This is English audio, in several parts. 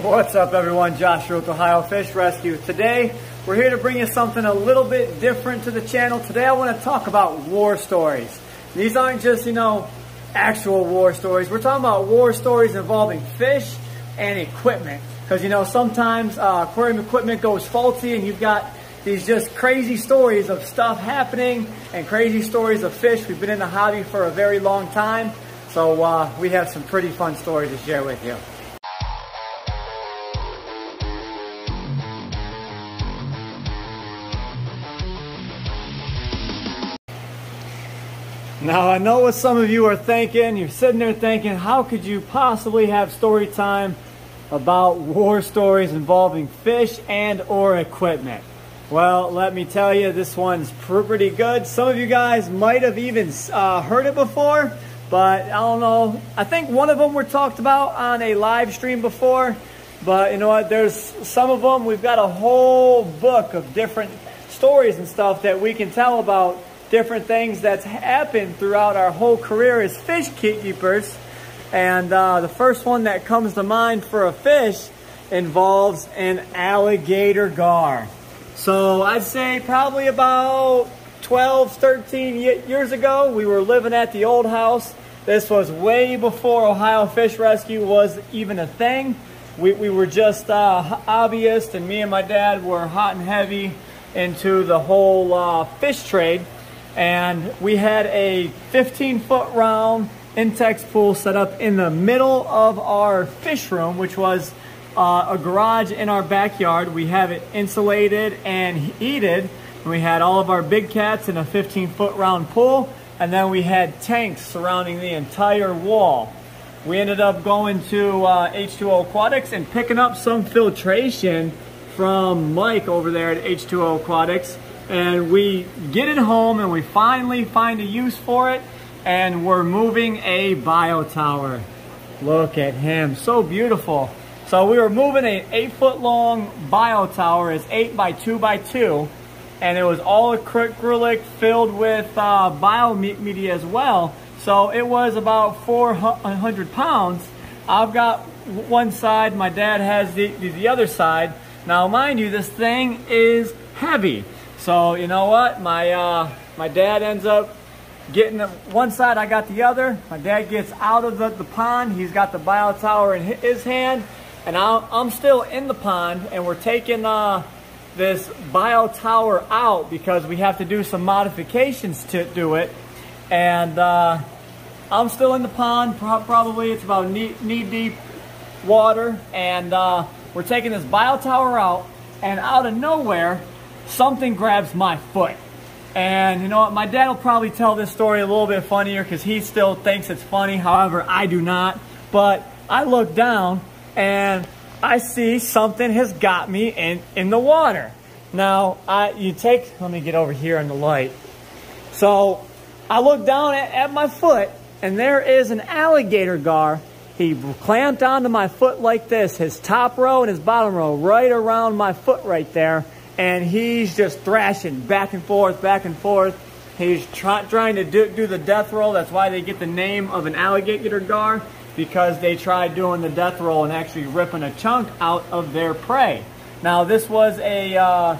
What's up everyone, Josh here with Ohio Fish Rescue. Today we're here to bring you something a little bit different to the channel. Today I want to talk about war stories. These aren't just, actual war stories. We're talking about war stories involving fish and equipment. Because sometimes aquarium equipment goes faulty and you've got these just crazy stories of stuff happening and crazy stories of fish. We've been in the hobby for a very long time, so we have some pretty fun stories to share with you. Now I know what some of you are thinking. You're sitting there thinking, how could you possibly have story time about war stories involving fish and or equipment? Well, let me tell you, this one's pretty good. Some of you guys might have even heard it before, but I don't know. I think one of them were talked about on a live stream before, but you know what? There's some of them. We've got a whole book of different stories and stuff that we can tell about different things that's happened throughout our whole career as fish keepers. And the first one that comes to mind for a fish involves an alligator gar. So I'd say probably about 12, 13 years ago, we were living at the old house. This was way before Ohio Fish Rescue was even a thing. We were just hobbyists, and me and my dad were hot and heavy into the whole fish trade. And we had a 15-foot round Intex pool set up in the middle of our fish room, which was a garage in our backyard. We have it insulated and heated. And we had all of our big cats in a 15-foot round pool. And then we had tanks surrounding the entire wall. We ended up going to H2O Aquatics and picking up some filtration from Mike over there at H2O Aquatics. And we get it home and we finally find a use for it, and we're moving a bio tower. Look at him, so beautiful. So we were moving an 8-foot long bio tower. It's 8 by 2 by 2, and it was all acrylic filled with bio media as well. So it was about 400 pounds. I've got one side, my dad has the other side. Now mind you, this thing is heavy. So you know what, my dad ends up getting one side, I got the other. My dad gets out of the pond, he's got the bio tower in his hand, and I'm still in the pond, and we're taking this bio tower out because we have to do some modifications to do it. And I'm still in the pond, probably it's about knee deep water, and we're taking this bio tower out, and out of nowhere, something grabs my foot. And you know what, my dad will probably tell this story a little bit funnier because he still thinks it's funny. However, I do not. But I look down and I see something has got me in the water. Now, let me get over here in the light. So I look down at my foot, and there is an alligator gar. He clamped onto my foot like this, his top row and his bottom row, right around my foot right there. And he's just thrashing back and forth, back and forth. He's trying to do the death roll. That's why they get the name of an alligator gar, because they tried doing the death roll and actually ripping a chunk out of their prey. Now this was a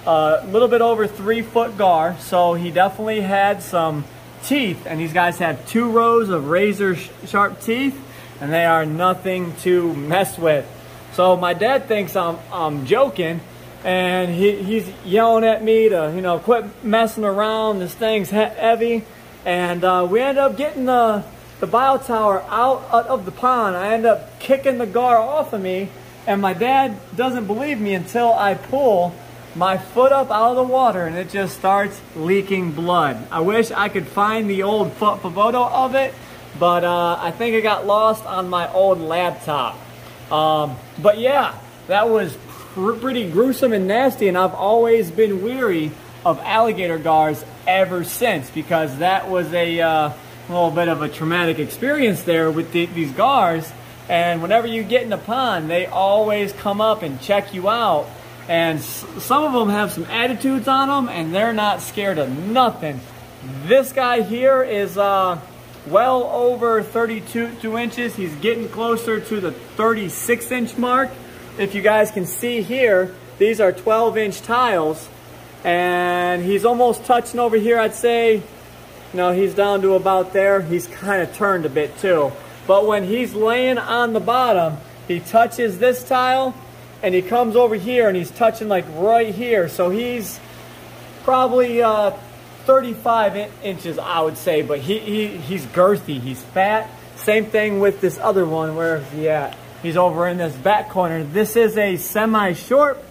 little bit over 3-foot gar, so he definitely had some teeth. And these guys have 2 rows of razor sharp teeth, and they are nothing to mess with. So my dad thinks I'm joking. And he's yelling at me to, quit messing around. This thing's heavy. And we ended up getting the bio tower out of the pond. I ended up kicking the gar off of me. And my dad doesn't believe me until I pull my foot up out of the water and it just starts leaking blood. I wish I could find the old photo of it, but I think it got lost on my old laptop. But yeah, that was pretty gruesome and nasty, and I've always been weary of alligator gars ever since, because that was a little bit of a traumatic experience there with these gars. And whenever you get in the pond, they always come up and check you out, and some of them have some attitudes on them, and they're not scared of nothing. This guy here is well over 32 inches. He's getting closer to the 36-inch mark. if you guys can see here, these are 12-inch tiles, and he's almost touching over here, I'd say. No, he's down to about there. He's kind of turned a bit too. But when he's laying on the bottom, he touches this tile, and he comes over here, and he's touching like right here. So he's probably 35 inches, I would say, but he's girthy, he's fat. Same thing with this other one. Where is he at? He's over in this back corner. This is a semi-short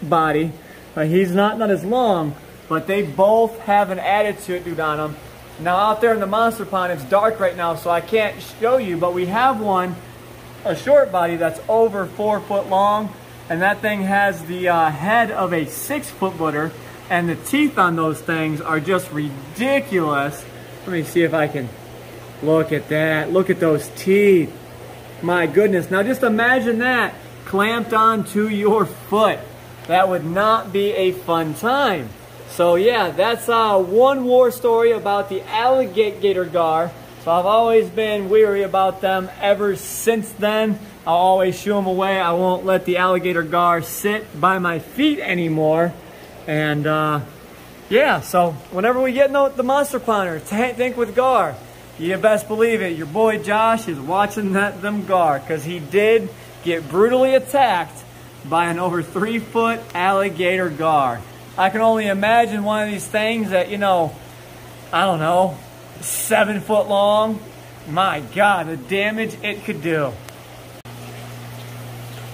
body. He's not as long, but they both have an attitude on them. Now out there in the monster pond, it's dark right now, so I can't show you, but we have one, a short body that's over 4 foot long, and that thing has the head of a 6 foot footer, and the teeth on those things are just ridiculous. Let me see if I can look at that. Look at those teeth. My goodness. Now just imagine that clamped onto your foot. That would not be a fun time. So yeah, that's one war story about the alligator gar. So I've always been weary about them ever since then. I'll always shoo them away. I won't let the alligator gar sit by my feet anymore. And yeah, so whenever we get in the monster ponder, tank with gar, you best believe it, your boy Josh is watching them gar, because he did get brutally attacked by an over 3 foot alligator gar. I can only imagine one of these things that, you know, I don't know, 7 foot long. My God, the damage it could do.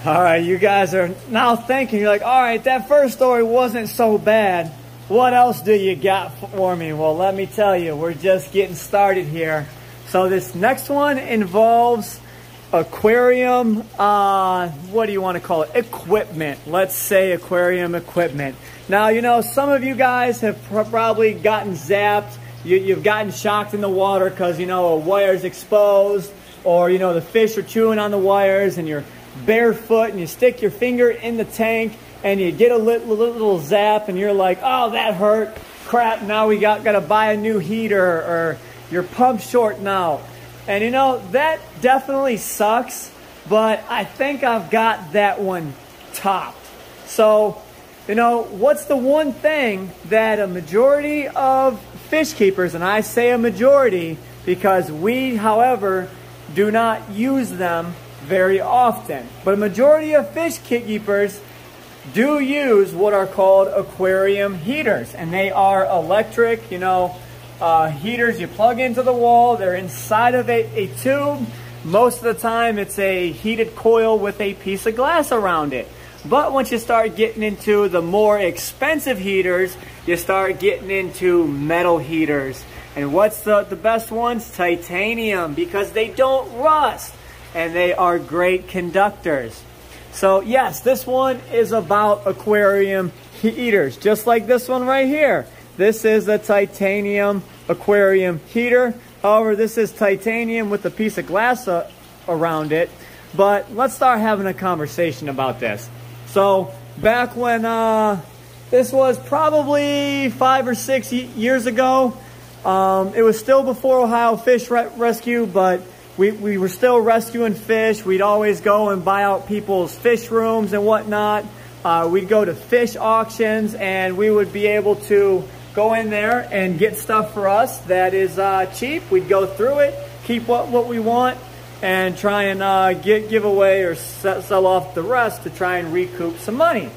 All right, you guys are now thinking, you're like, all right, that first story wasn't so bad. What else do you got for me? Well, let me tell you, we're just getting started here. So this next one involves aquarium, what do you want to call it? Equipment. Let's say aquarium equipment. Now, you know, some of you guys have probably gotten zapped. You've gotten shocked in the water because, you know, a wire's exposed, or, you know, the fish are chewing on the wires, and you're barefoot and you stick your finger in the tank and you get a little zap, and you're like, oh, that hurt. Crap, now we got to buy a new heater, or your pump's short now. And you know, that definitely sucks, but I think I've got that one topped. So, you know, what's the one thing that a majority of fish keepers, and I say a majority because we, however, do not use them very often, but a majority of fish keepers do use what are called aquarium heaters, and they are electric, you know, heaters you plug into the wall. They're inside of a tube. Most of the time it's a heated coil with a piece of glass around it. But once you start getting into the more expensive heaters, you start getting into metal heaters. And what's the best ones? Titanium, because they don't rust and they are great conductors. So yes, this one is about aquarium heaters, just like this one right here. This is a titanium aquarium heater. However, this is titanium with a piece of glass around it. But let's start having a conversation about this. So back when this was probably 5 or 6 years ago, it was still before Ohio Fish Rescue, but we were still rescuing fish. We'd always go and buy out people's fish rooms and whatnot. We'd go to fish auctions, and we would be able to go in there and get stuff for us that is cheap. We'd go through it, keep what we want, and try and give away or sell off the rest to try and recoup some money.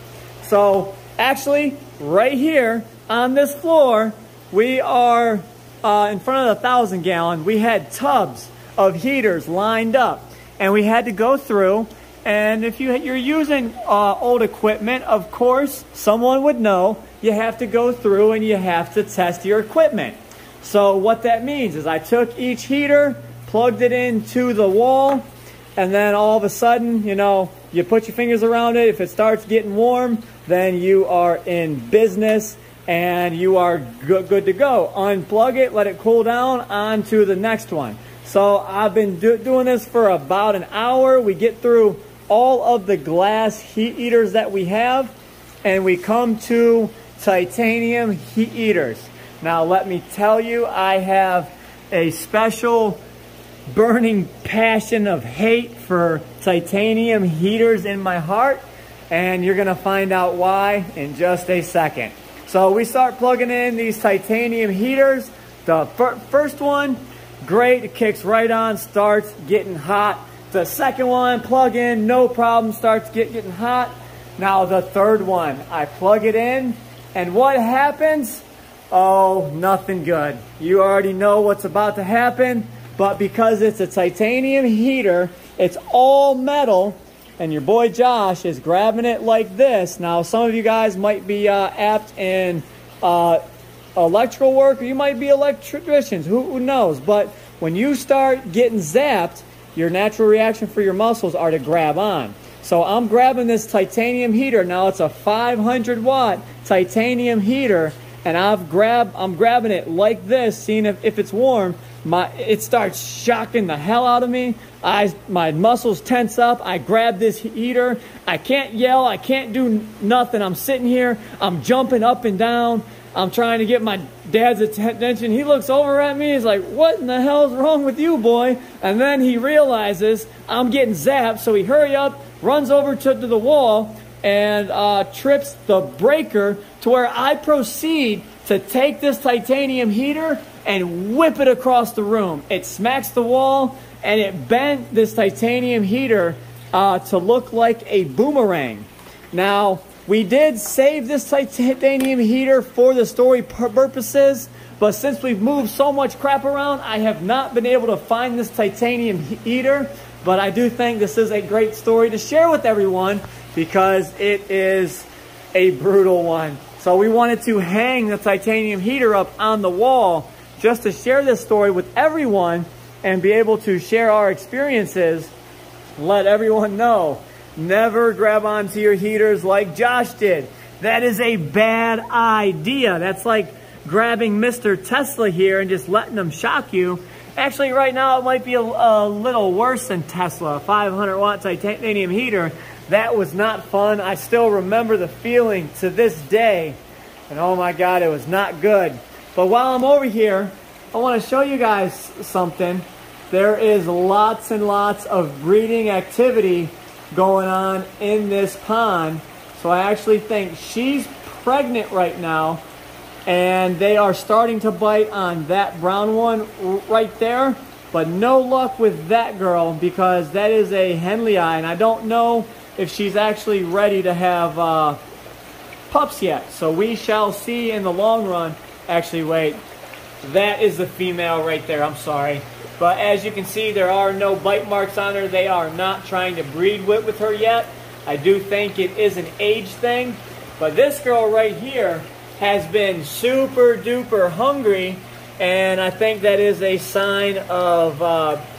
So actually, right here on this floor, we are in front of the 1,000 gallon. We had tubs of heaters lined up, and we had to go through. And if you're using old equipment, of course, someone would know you have to go through and you have to test your equipment. So what that means is I took each heater, plugged it into the wall, and then all of a sudden, you know, you put your fingers around it. If it starts getting warm, then you are in business and you are good to go. Unplug it, let it cool down, on to the next one. So I've been doing this for about an hour. We get through all of the glass heat heaters that we have, and we come to titanium heat heaters. Now let me tell you, I have a special burning passion of hate for titanium heaters in my heart, and you're gonna find out why in just a second. So we start plugging in these titanium heaters. The first one, great, it kicks right on, starts getting hot. The second one, plug in, no problem, starts getting hot. Now the third one, I plug it in, and what happens? Oh, nothing good. You already know what's about to happen, but because it's a titanium heater, it's all metal, and your boy Josh is grabbing it like this. Now, some of you guys might be apt in electrical work, or you might be electricians, who knows? But when you start getting zapped, your natural reaction for your muscles are to grab on. So I'm grabbing this titanium heater. Now it's a 500 watt titanium heater, and I'm grabbing it like this, seeing if it's warm. It starts shocking the hell out of me. My muscles tense up. I grab this heater. I can't yell. I can't do nothing. I'm sitting here. I'm jumping up and down. I'm trying to get my dad's attention. He looks over at me. He's like, what in the hell's wrong with you, boy? And then he realizes I'm getting zapped. So he hurry up, runs over to the wall, and trips the breaker, to where I proceed to take this titanium heater and whip it across the room. It smacks the wall, and it bent this titanium heater to look like a boomerang. Now, we did save this titanium heater for the story purposes, but since we've moved so much crap around, I have not been able to find this titanium heater. But I do think this is a great story to share with everyone, because it is a brutal one. So we wanted to hang the titanium heater up on the wall just to share this story with everyone and be able to share our experiences. Let everyone know, never grab onto your heaters like Josh did. That is a bad idea. That's like grabbing Mr. Tesla here and just letting them shock you. Actually, right now, it might be a little worse than Tesla. 500 watt titanium heater. That was not fun. I still remember the feeling to this day. And oh my God, it was not good. But while I'm over here, I want to show you guys something. There is lots and lots of breeding activity going on in this pond. So I actually think she's pregnant right now, and they are starting to bite on that brown one right there. But no luck with that girl, because that is a Henley eye, and I don't know if she's actually ready to have pups yet. So we shall see in the long run. Actually, wait, that is the female right there. I'm sorry. But as you can see, there are no bite marks on her. They are not trying to breed with her yet. I do think it is an age thing. But this girl right here has been super duper hungry, and I think that is a sign of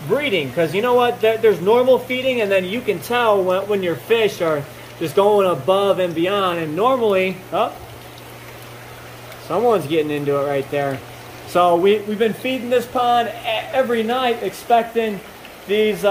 breeding. Because you know what? There's normal feeding, and then you can tell when your fish are just going above and beyond. And normally, oh, someone's getting into it right there. So we've been feeding this pond every night, expecting these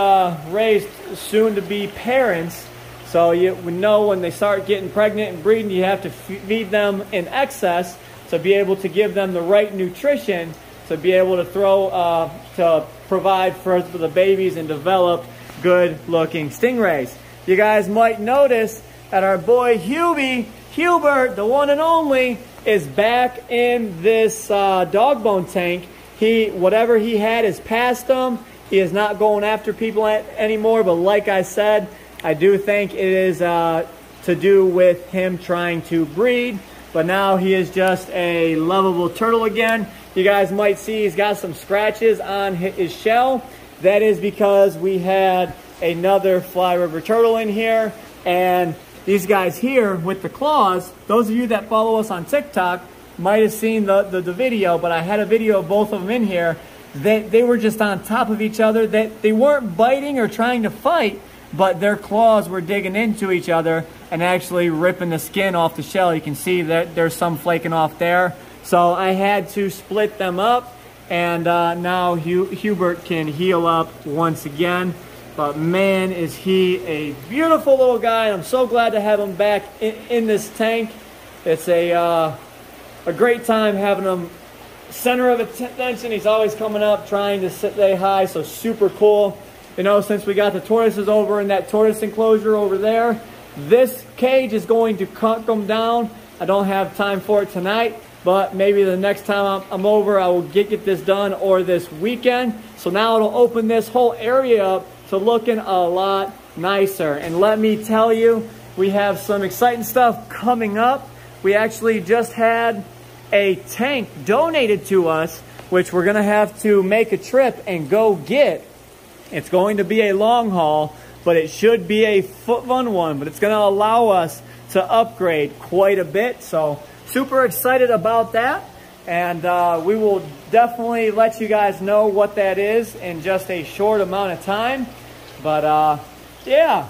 rays soon to be parents. So you know when they start getting pregnant and breeding, you have to feed them in excess to be able to give them the right nutrition to be able to provide for the babies and develop good-looking stingrays. You guys might notice that our boy Hubert, the one and only, is back in this dog bone tank. Whatever he had is past him. He is not going after people anymore, but like I said, I do think it is to do with him trying to breed. But now he is just a lovable turtle again. You guys might see he's got some scratches on his shell. That is because we had another fly river turtle in here, and these guys here with the claws, those of you that follow us on TikTok might have seen the video, but I had a video of both of them in here. They were just on top of each other. They weren't biting or trying to fight, but their claws were digging into each other and actually ripping the skin off the shell. You can see that there's some flaking off there. So I had to split them up, and now Hubert can heal up once again. But man, is he a beautiful little guy. I'm so glad to have him back in this tank. It's a great time having him center of attention. He's always coming up trying to say hi, so super cool. You know, since we got the tortoises over in that tortoise enclosure over there, this cage is going to come down. I don't have time for it tonight, but maybe the next time I'm over, I will get this done, or this weekend. So now it'll open this whole area up to looking a lot nicer. And let me tell you, we have some exciting stuff coming up. We actually just had a tank donated to us, which we're gonna have to make a trip and go get. It's going to be a long haul, but it should be a fun one, but it's gonna allow us to upgrade quite a bit. So super excited about that. And we will definitely let you guys know what that is in just a short amount of time. But yeah,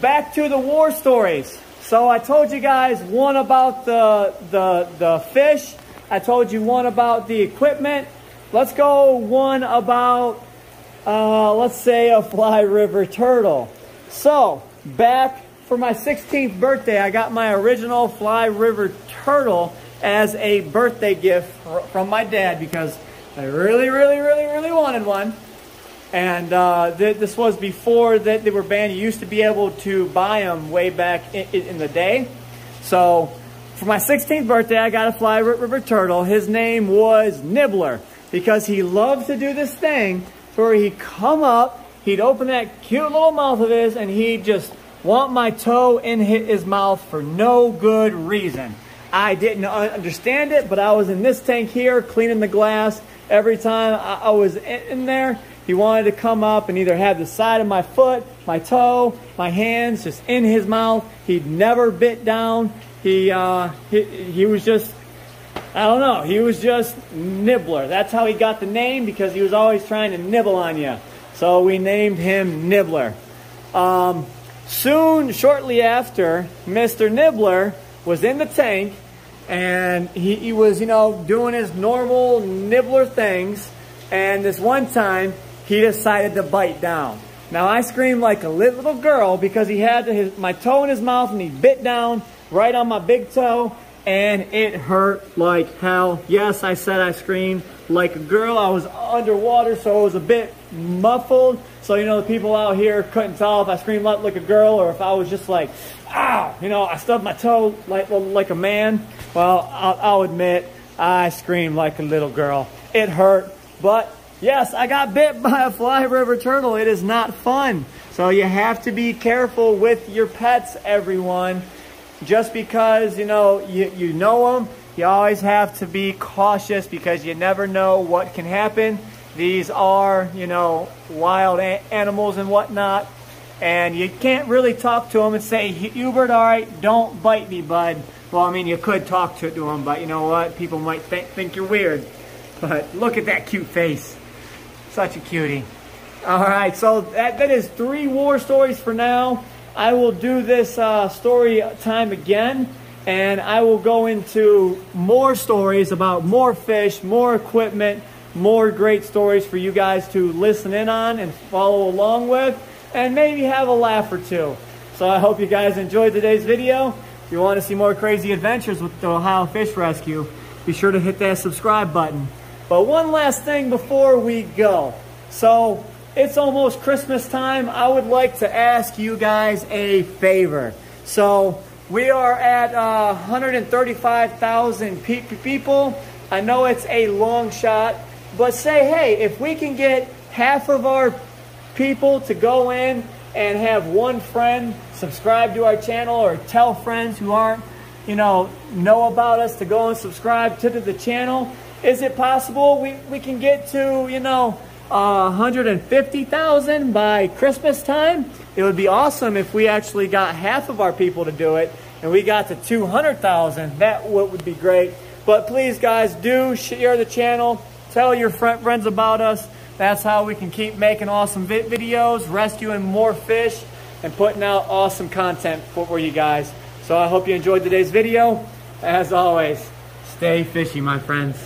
back to the war stories. So I told you guys one about the fish. I told you one about the equipment. Let's go one about, let's say, a fly river turtle. So back for my 16th birthday, I got my original fly river turtle as a birthday gift from my dad because I really wanted one. And this was before that they were banned. You used to be able to buy them way back in the day. So for my 16th birthday, I got a fly river turtle. His name was Nibbler because he loved to do this thing where he'd come up, he'd open that cute little mouth of his, and he'd just want my toe in his mouth for no good reason. I didn't understand it, but I was in this tank here cleaning the glass. Every time I was in there, he wanted to come up and either have the side of my foot, my toe, my hands just in his mouth. He'd never bit down. He was just, I don't know, he was just Nibbler. That's how he got the name, because he was always trying to nibble on you. So we named him Nibbler. Soon, shortly after, Mr. Nibbler was in the tank, and he was, you know, doing his normal Nibbler things. And this one time, he decided to bite down. Now, I screamed like a little girl because he had my toe in his mouth and he bit down right on my big toe, and it hurt like hell. Yes, I said I screamed like a girl. I was underwater, so it was a bit muffled. So, you know, the people out here couldn't tell if I screamed like a girl or if I was just like, ow, you know, I stubbed my toe like a man. Well, I'll admit, I screamed like a little girl. It hurt, but yes, I got bit by a fly river turtle. It is not fun. So you have to be careful with your pets, everyone. Just because, you know them, you always have to be cautious because you never know what can happen. These are, you know, wild animals and whatnot. And you can't really talk to them and say, Hubert, all right, don't bite me, bud. Well, I mean, you could talk to them, but you know what? People might think you're weird. But look at that cute face. Such a cutie. All right, so that is 3 war stories for now. I will do this story time again, and I will go into more stories about more fish, more equipment, more great stories for you guys to listen in on and follow along with, and maybe have a laugh or two. So I hope you guys enjoyed today's video. If you want to see more crazy adventures with the Ohio Fish Rescue, be sure to hit that subscribe button. But one last thing before we go. So it's almost Christmas time. I would like to ask you guys a favor. So we are at 135,000 people. I know it's a long shot, but say, hey, if we can get half of our people to go in and have one friend subscribe to our channel, or tell friends who aren't, know about us to go and subscribe to the channel. Is it possible we can get to, 150,000 by Christmas time? It would be awesome if we actually got half of our people to do it and we got to 200,000. That would be great. But please, guys, do share the channel. Tell your friends about us. That's how we can keep making awesome videos, rescuing more fish, and putting out awesome content for you guys. So I hope you enjoyed today's video. As always, stay fishy, my friends.